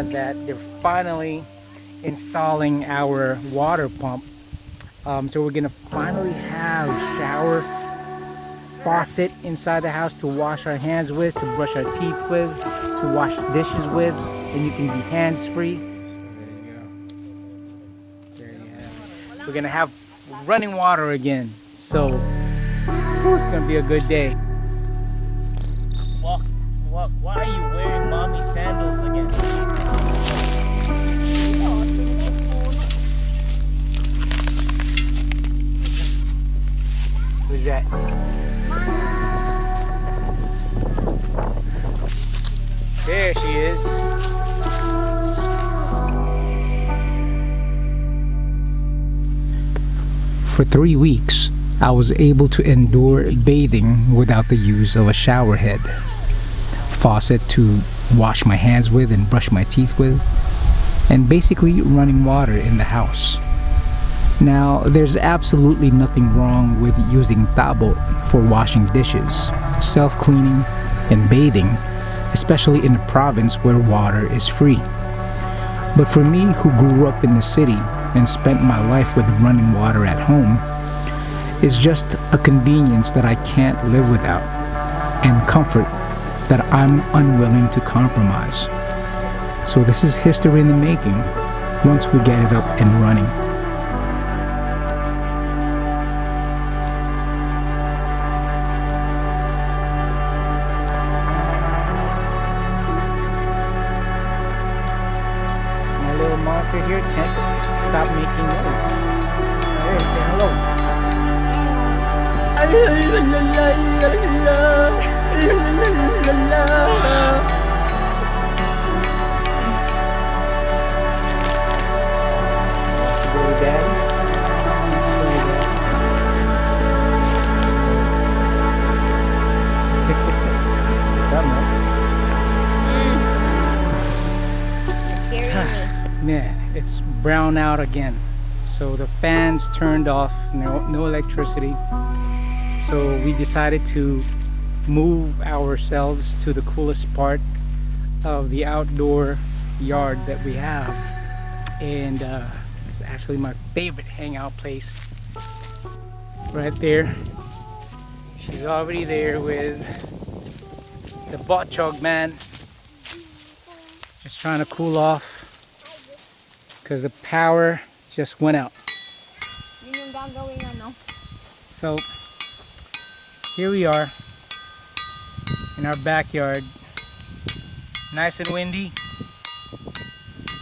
glad that they're finally installing our water pump. So we're gonna finally have shower faucet inside the house to wash our hands with, to brush our teeth with, to wash dishes with, and you can be hands-free. So there you go. There you have it. We're gonna have running water again. So it's gonna be a good day. Why are you wearing mommy sandals again? Who's that? There she is. For 3 weeks, I was able to endure bathing without the use of a shower head, faucet to wash my hands with and brush my teeth with, and basically running water in the house. Now, there's absolutely nothing wrong with using TABO for washing dishes, self-cleaning, and bathing, especially in a province where water is free. But for me, who grew up in the city and spent my life with running water at home, it's just a convenience that I can't live without, and comfort that I'm unwilling to compromise. So this is history in the making once we get it up and running. My little monster here can't stop making noise. Hey, say hello. Man, it's brown out again. So the fans turned off, no electricity. So we decided to move ourselves to the coolest part of the outdoor yard that we have. And it's actually my favorite hangout place. Right there. She's already there with the botchog man. Just trying to cool off because the power just went out. So here we are in our backyard. Nice and windy.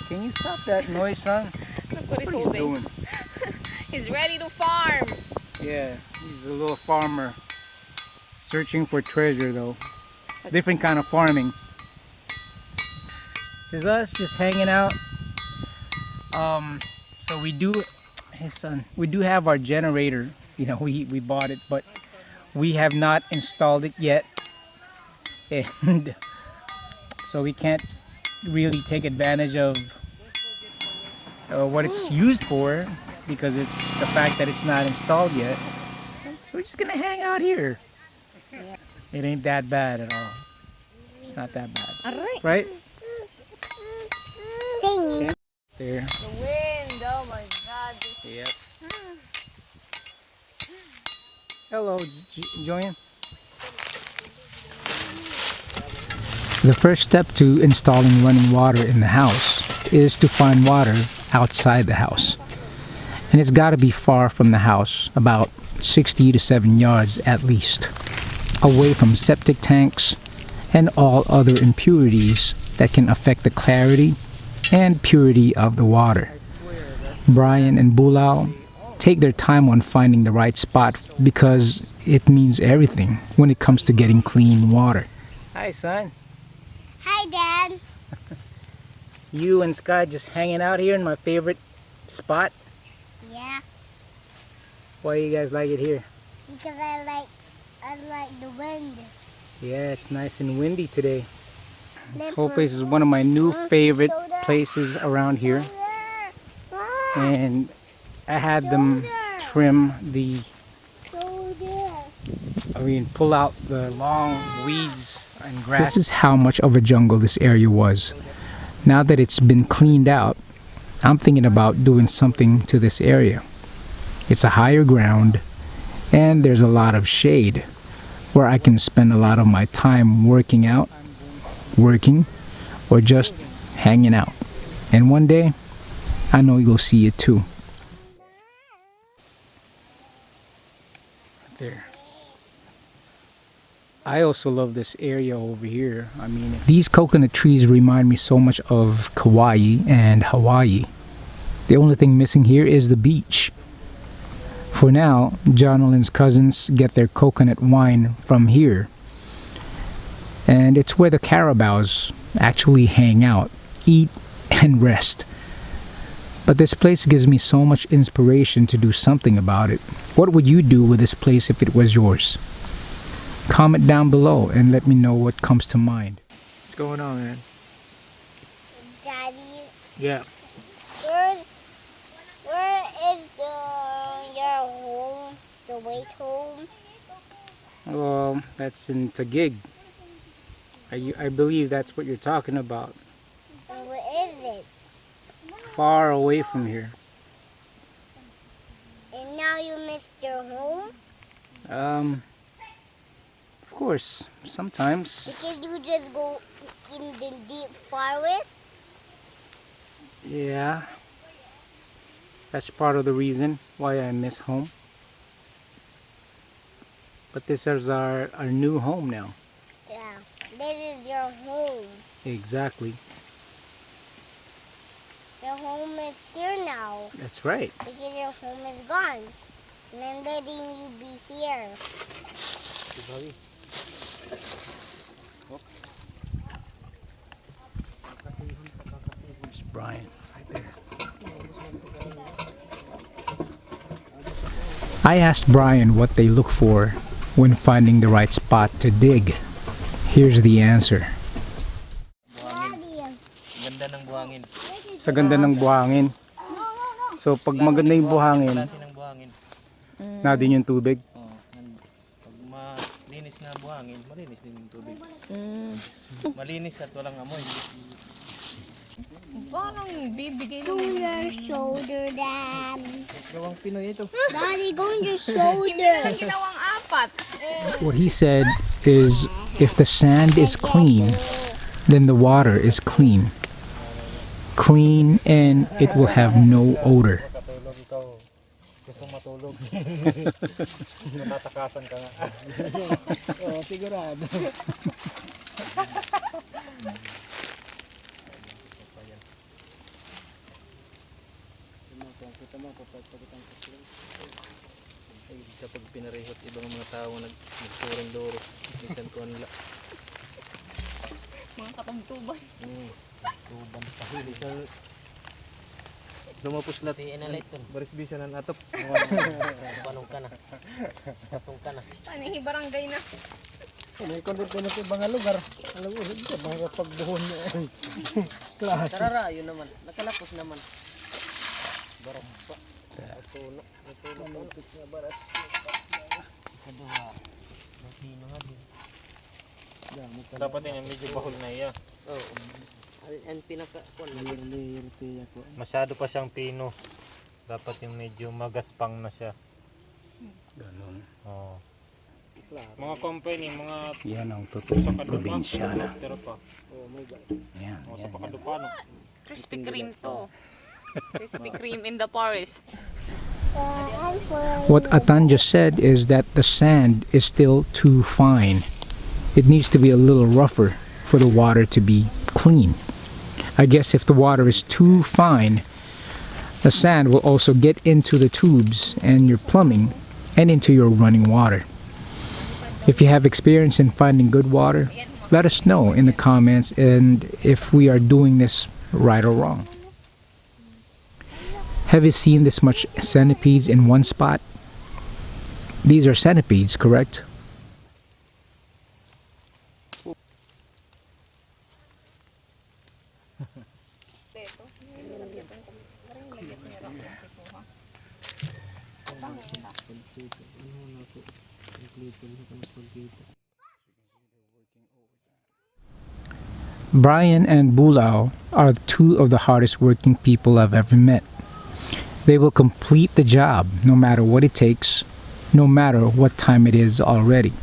Can you stop that noise, son? Look what he's What holding. doing? He's ready to farm. Yeah, he's a little farmer. Searching for treasure though. It's a different kind of farming. This is us just hanging out. So we do, hey son, we do have our generator. You know, we bought it, but we have not installed it yet. And so we can't really take advantage of what it's used for because it's the fact that it's not installed yet. So we're just gonna hang out here. It ain't that bad at all. It's not that bad, right? There. The wind, oh my god. Yep. Hello, Joanne. The first step to installing running water in the house is to find water outside the house. And it's got to be far from the house, about 60 to 7 yards at least, away from septic tanks and all other impurities that can affect the clarity and purity of the water. Brian and Bulao take their time on finding the right spot because it means everything when it comes to getting clean water. Hi, son. Hi, Dad. You and Sky just hanging out here in my favorite spot. Yeah, Why do you guys like it here? because I like the wind. Yeah, it's nice and windy today. This whole place is one of my new favorite places around here. And I had them trim the, pull out the long weeds and grass. This is how much of a jungle this area was. Now that it's been cleaned out, I'm thinking about doing something to this area. It's a higher ground and there's a lot of shade where I can spend a lot of my time working out, working, or just hanging out. And one day, I know you'll see it too. There. I also love this area over here. I mean, these coconut trees remind me so much of Kauai and Hawaii. The only thing missing here is the beach. For now, Jonalin's cousins get their coconut wine from here. And it's where the carabaos actually hang out, eat, and rest. But this place gives me so much inspiration to do something about it. What would you do with this place if it was yours? Comment down below and let me know what comes to mind. What's going on, man? Daddy, Yeah. where is your home? The wait home? Well, that's in Taguig. I believe that's what you're talking about. And where is it? Far away from here. And now you miss your home? Of course, sometimes. Because you just go in the deep forest? Yeah. That's part of the reason why I miss home. But this is our new home now. Yeah. This is your home. Exactly. Your home is here now. That's right. Because your home is gone. And I'm letting you be here. There's Brian right there. I asked Brian what they look for when finding the right spot to dig. Here's the answer. Daddy. Ganda ng buhangin. Sa ganda ng buhangin. So pag maganda yung buhangin, Klase ng buhangin. na din yung tubig. Oh, pag malinis na buhangin, malinis din yung tubig. Malinis at walang amoy. Parang bibigay To naman. your shoulder, Dad. Gawang Pinoy ito. Daddy, go on your shoulder. Ginawang apat. What he said is if the sand is clean, then the water is clean. Clean and it will have no odor. Katulog ikaw. Gusto matulog. Natatakasan ka nga. Oo, sigurado. Ay, kapag pinarehot ibang mga tao nagturing duro. Minsan ko nila. Mga katungtuban. Tuban pa hili sa lumapos lahat baris bisa ng atop. Banong ka na. Patong ka na. Ano yung barangay na? May kondit ko na sa ibang lugar. Alam mo, hindi ka mga pagbuhon niya. Klase. Tarara, yun naman. Nakalapos naman. Baras pa. Atulo. Atulo. Manupis na baras. Ikaduha. Mapino nga din. Dapat din medyo bahol na iya. Oo. Ang pinaka Masyado pa siyang pino. Dapat yung medyo magaspang na siya. Ganun. Oo. Mga company, mga Yan ang sa totoong kadupa. probinsyana. Pero pa. Yan, O sa yan, yan. pakadupano. Krispy Kreme to. Krispy Kreme in the forest. What Atan just said is that the sand is still too fine. It needs to be a little rougher for the water to be clean. I guess if the water is too fine, the sand will also get into the tubes and your plumbing and into your running water. If you have experience in finding good water, let us know in the comments and if we are doing this right or wrong. Have you seen this much centipedes in one spot? These are centipedes, correct? Brian and Bulao are two of the hardest working people I've ever met. They will complete the job no matter what it takes, no matter what time it is already.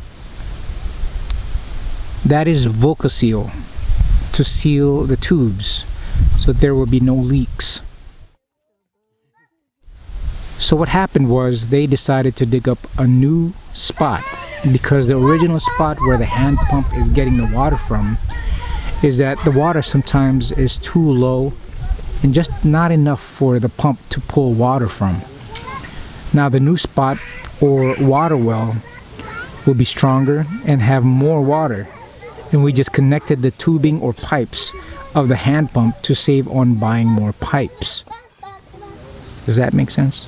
That is Volcaseal, to seal the tubes so there will be no leaks. So what happened was they decided to dig up a new spot because the original spot where the hand pump is getting the water from is that the water sometimes is too low and just not enough for the pump to pull water from. Now the new spot or water well will be stronger and have more water, and we just connected the tubing or pipes of the hand pump to save on buying more pipes. Does that make sense?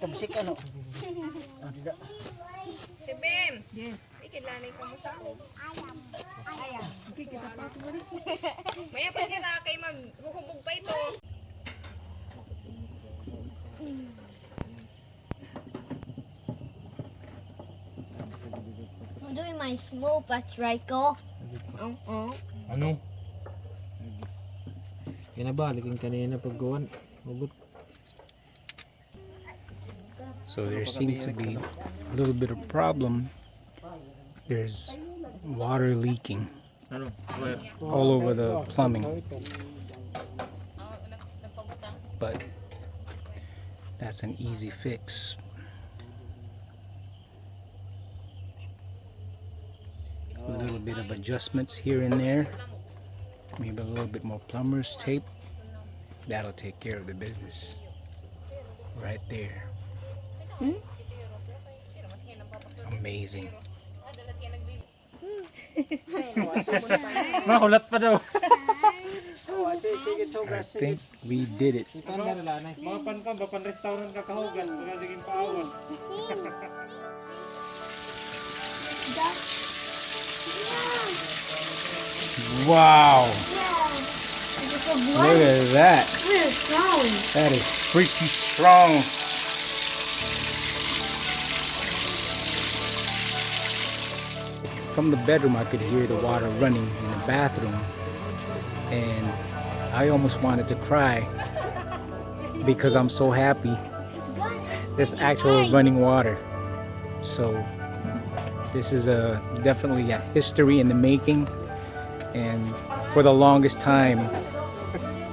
Tamsik ano? Si Bim! Yes. Ikilanay ka mo sa ko. Ayam. Maya pag hira kay maghukubog pa ito. I'm doing my small batch right go. Ano? Kinabalik yung kanina paggawan. Hugot. So there seemed to be a little bit of problem. There's water leaking all over the plumbing. But that's an easy fix. A little bit of adjustments here and there. Maybe a little bit more plumber's tape. That'll take care of the business. Right there. Amazing. Makulat pa daw. I think we did it. Mapan ka, mapan restaurant ka kahugan. Kaya siging paawan. Wow! Look at that. That is pretty strong. From the bedroom, I could hear the water running in the bathroom, and I almost wanted to cry because I'm so happy. There's actual running water. So this is definitely a history in the making. And for the longest time,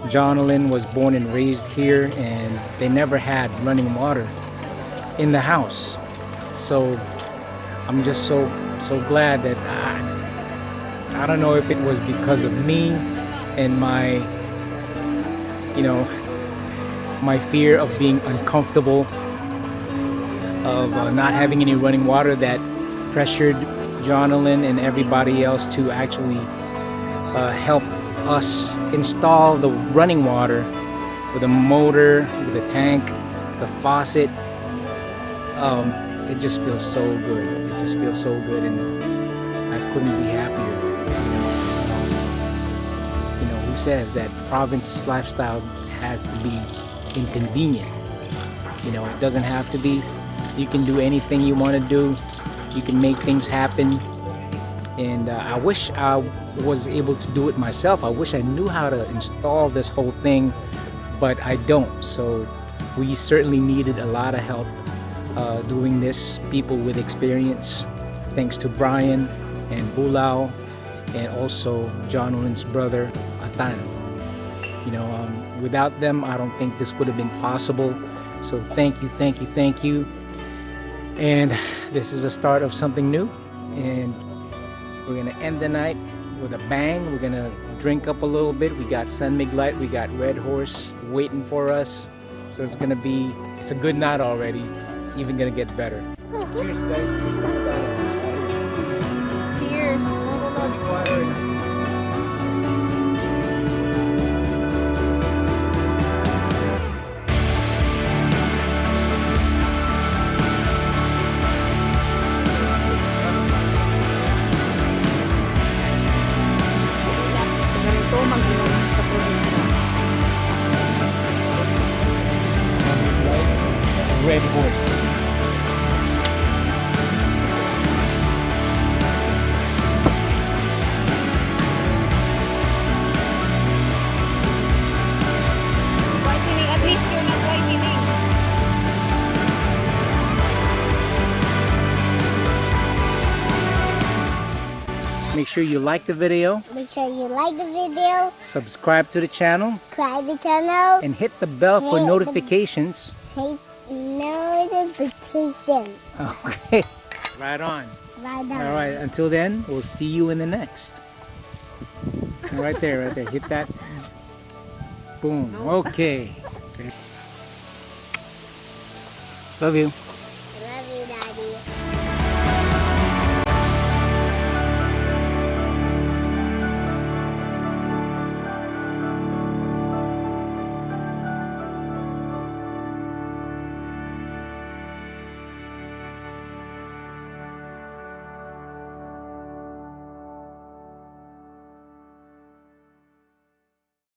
Jonalyn was born and raised here, and they never had running water in the house. So I'm just so glad that I don't know if it was because of me and my my fear of being uncomfortable of not having any running water that pressured Jonalyn and everybody else to actually help us install the running water with a motor, with a tank, the faucet. It just feels so good. It just feels so good, and I couldn't be happier. Who says that province lifestyle has to be inconvenient? It doesn't have to be. You can do anything you want to do. You can make things happen. And I wish I was able to do it myself. I wish I knew how to install this whole thing, but I don't. So we certainly needed a lot of help doing this, people with experience, thanks to Brian and Bulao and also Jonalyn's brother Atan. Without them, I don't think this would have been possible. So thank you. And this is a start of something new, and we're gonna end the night with a bang. We're gonna drink up a little bit. We got San Mig Light, we got Red Horse waiting for us. So it's a good night already. It's even gonna get better. Cheers, guys. Cheers! So ready, boys. Whitening, at least you're not whitening. Make sure you like the video, Make sure you like the video, subscribe to the channel, subscribe the channel, and hit the bell for Hit the- notifications. hit notification. Okay. Right on. Right on. All right. Until then, we'll see you in the next. Right there, right there. Hit that. Boom. Okay. Love you.